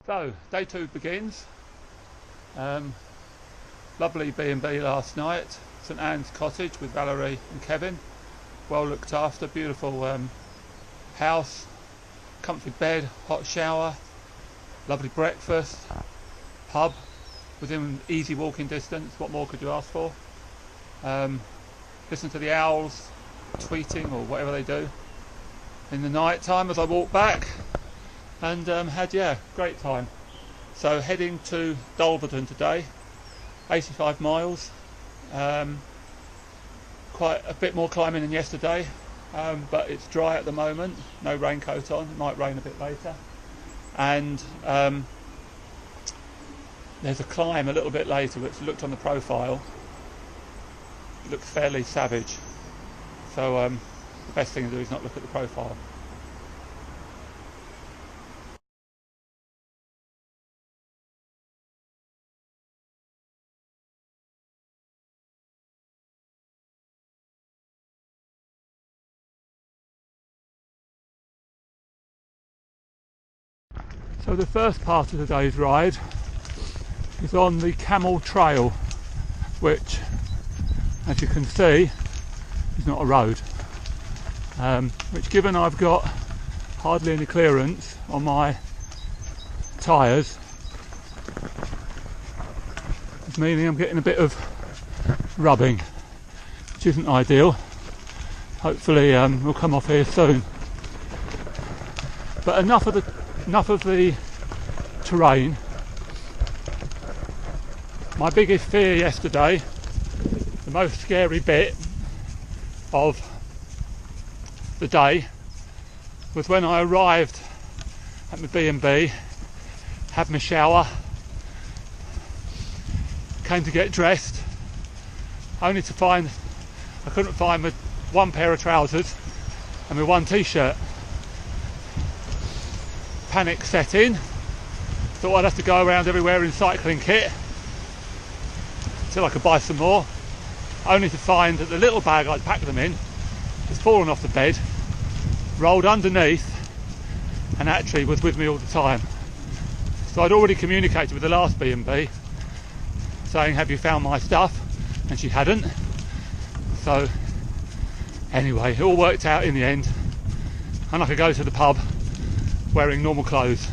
So, day 2 begins. Lovely B&B last night, St Anne's Cottage with Valerie and Kevin. Well looked after, beautiful house, comfy bed, hot shower, lovely breakfast, pub within easy walking distance. What more could you ask for? Listen to the owls tweeting or whatever they do in the night time as I walk back, and had great time. So heading to Dulverton today, 85 miles, quite a bit more climbing than yesterday, but it's dry at the moment, no raincoat on, it might rain a bit later, and there's a climb a little bit later which looked on the profile, looks fairly savage, so the best thing to do is not look at the profile. So the first part of today's ride is on the Camel Trail, which, as you can see, is not a road. Which, given I've got hardly any clearance on my tyres, is meaning I'm getting a bit of rubbing, which isn't ideal. Hopefully we'll come off here soon. But enough of the terrain. My biggest fear yesterday, the most scary bit of the day, was when I arrived at my B&B, had my shower, came to get dressed, only to find I couldn't find my one pair of trousers and my one t-shirt. Panic set in, thought I'd have to go around everywhere in cycling kit until I could buy some more, only to find that the little bag I'd packed them in has fallen off the bed, rolled underneath, and actually was with me all the time. So I'd already communicated with the last B&B saying, have you found my stuff? And she hadn't. So anyway, it all worked out in the end, and I could go to the pub wearing normal clothes,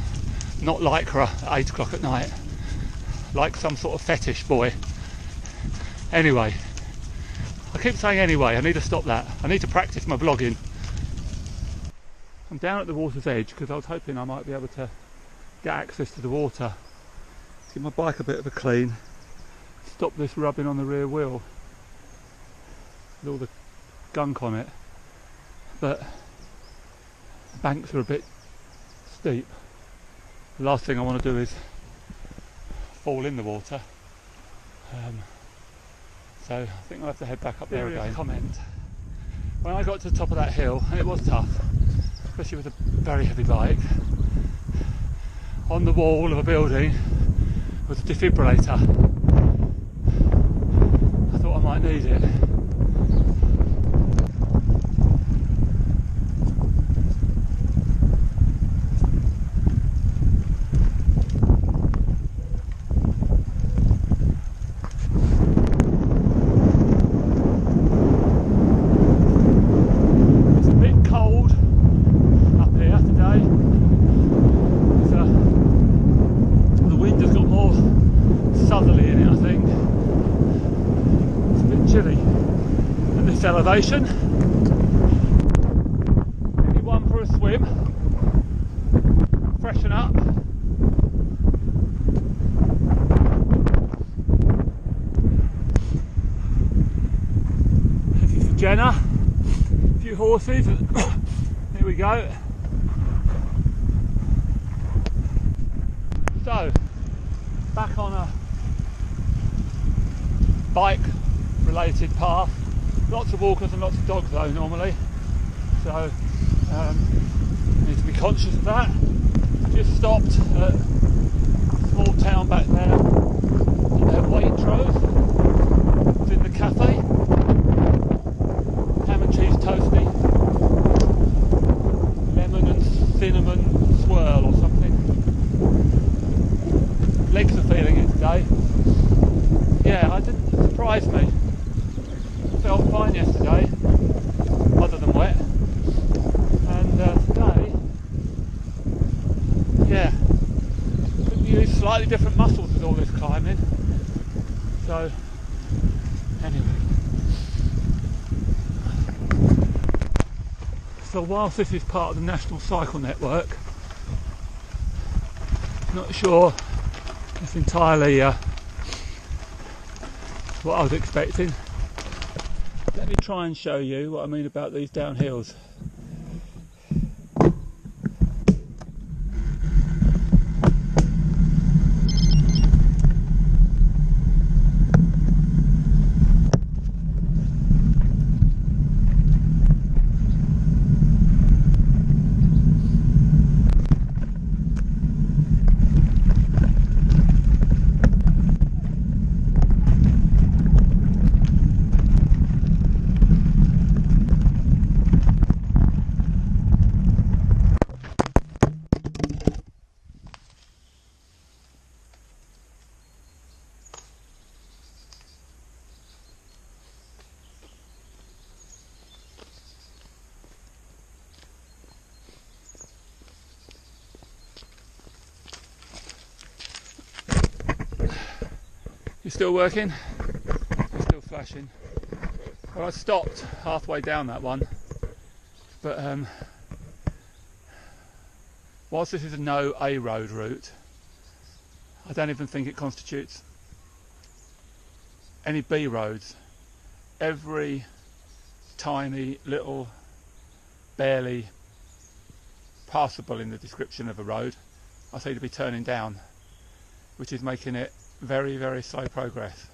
not lycra at 8 o'clock at night, like some sort of fetish boy. Anyway, I keep saying anyway, I need to stop that. I need to practice my vlogging. I'm down at the water's edge because I was hoping I might be able to get access to the water, give my bike a bit of a clean, stop this rubbing on the rear wheel with all the gunk on it. But the banks are a bit steep. The last thing I want to do is fall in the water, so I think I'll have to head back up there again. Comment. When I got to the top of that hill, and it was tough, especially with a very heavy bike, on the wall of a building was a defibrillator. I thought I might need it. Elevation. Maybe one for a swim, freshen up. This is for Jenna, a few horses. Here we go. So, back on a bike related path. Lots of walkers and lots of dogs though normally, so need to be conscious of that. Just stopped at a small town back there at Waitrose. Was in the cafe, ham and cheese toasty, lemon and cinnamon swirl or something. legs are feeling it today. Yeah, it didn't surprise me. I felt fine yesterday, other than wet. And today, yeah, could use slightly different muscles with all this climbing. So, anyway. So whilst this is part of the National Cycle Network, not sure it's entirely what I was expecting. Let me try and show you what I mean about these downhills. You still working? You're still flashing. Well, I stopped halfway down that one, but whilst this is a no A road route, I don't even think it constitutes any B roads. Every tiny little, barely passable in the description of a road, I seem to be turning down, which is making it very, very slow progress.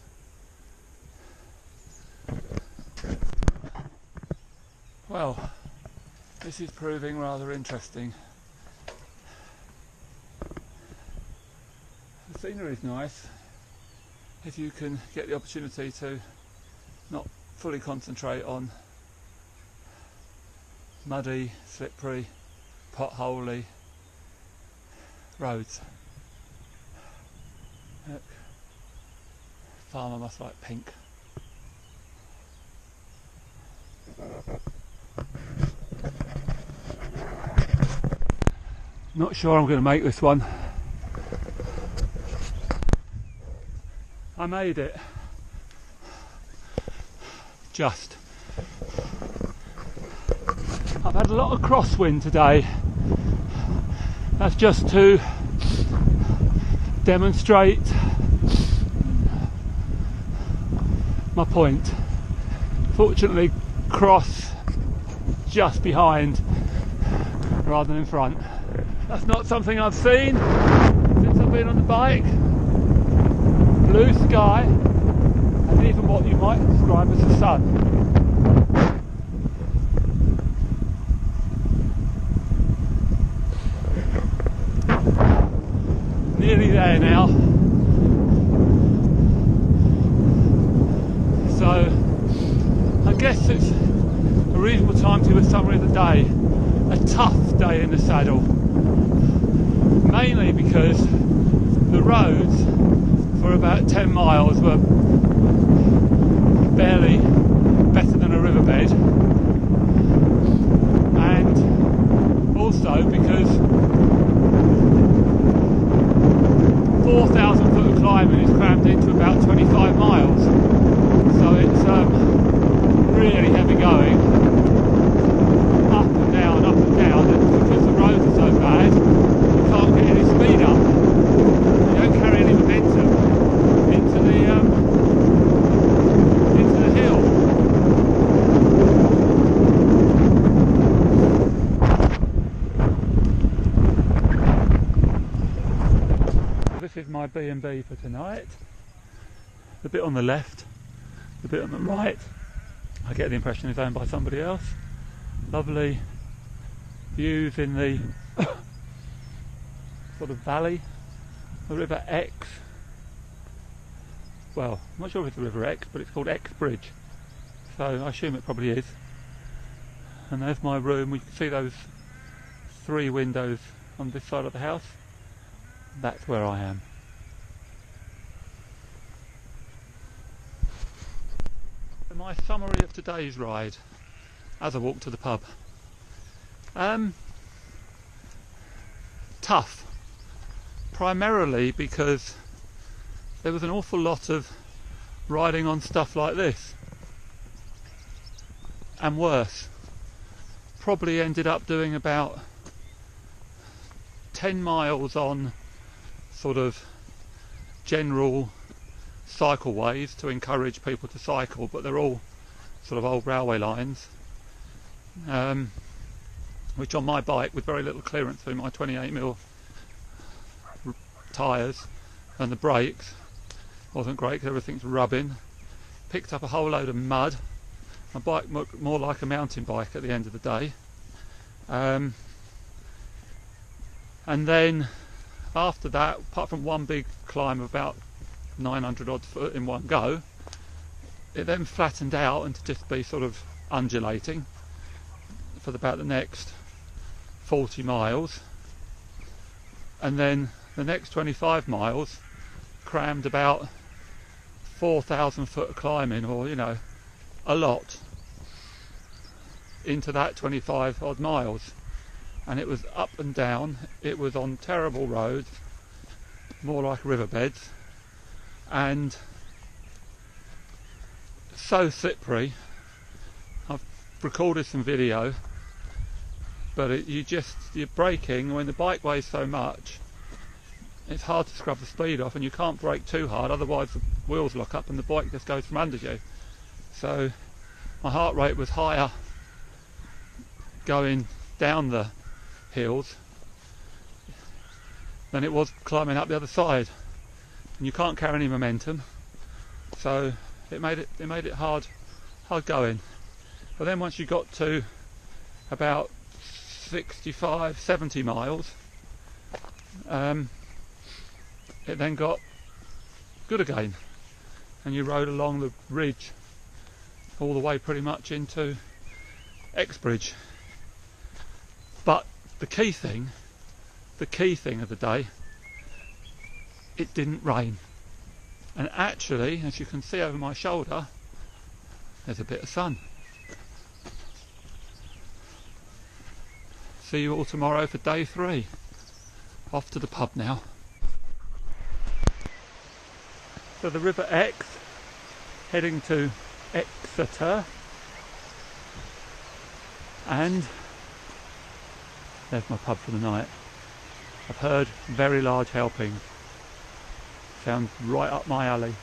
Well, this is proving rather interesting. The scenery is nice if you can get the opportunity to not fully concentrate on muddy, slippery, potholey roads. Look, farmer must like pink. Not sure I'm going to make this one. I made it. Just. I've had a lot of crosswind today. That's just to demonstrate my point. Fortunately, cross just behind rather than in front. That's not something I've seen since I've been on the bike. Blue sky and even what you might describe as the sun. Nearly there now. So I guess it's a reasonable time to give a summary of the day. A tough day in the saddle. Mainly because the roads for about 10 miles were barely better than a riverbed, and also because 4,000 foot of climbing is crammed into about 25 miles, so it's really heavy going, up and down, and because the roads are so bad, you can't get any speed up, you don't carry any momentum into the hill. This is my B&B for tonight. The bit on the left, the bit on the right, I get the impression is owned by somebody else. Lovely views in the sort of valley, the River Ex. Well, I'm not sure if it's the River Ex, but it's called Ex Bridge, so I assume it probably is. And there's my room. We can see those 3 windows on this side of the house. That's where I am. my summary of today's ride as I walk to the pub. Tough, primarily because there was an awful lot of riding on stuff like this, and worse. Probably ended up doing about 10 miles on sort of general cycleways to encourage people to cycle, but they're all sort of old railway lines, which on my bike, with very little clearance through my 28mm tyres and the brakes, wasn't great because everything's rubbing. Picked up a whole load of mud. My bike looked more like a mountain bike at the end of the day. And then after that, apart from one big climb of about 900 odd foot in one go, it then flattened out and to just be sort of undulating for about the next 40 miles, and then the next 25 miles crammed about 4,000 foot of climbing, or a lot, into that 25 odd miles. And it was up and down, it was on terrible roads, more like riverbeds, and so slippery. I've recorded some video, but you're braking when the bike weighs so much. It's hard to scrub the speed off, and you can't brake too hard, otherwise the wheels lock up and the bike just goes from under you. So my heart rate was higher going down the hills than it was climbing up the other side, and you can't carry any momentum, so it made it hard going. But then once you got to about 65-70 miles, it then got good again, and you rode along the ridge all the way pretty much into Exbridge. But the key thing of the day, it didn't rain. And actually, as you can see over my shoulder, there's a bit of sun. See you all tomorrow for day 3. Off to the pub now. So the River Ex, heading to Exeter, and there's my pub for the night. I've heard very large helpings. Sounds right up my alley.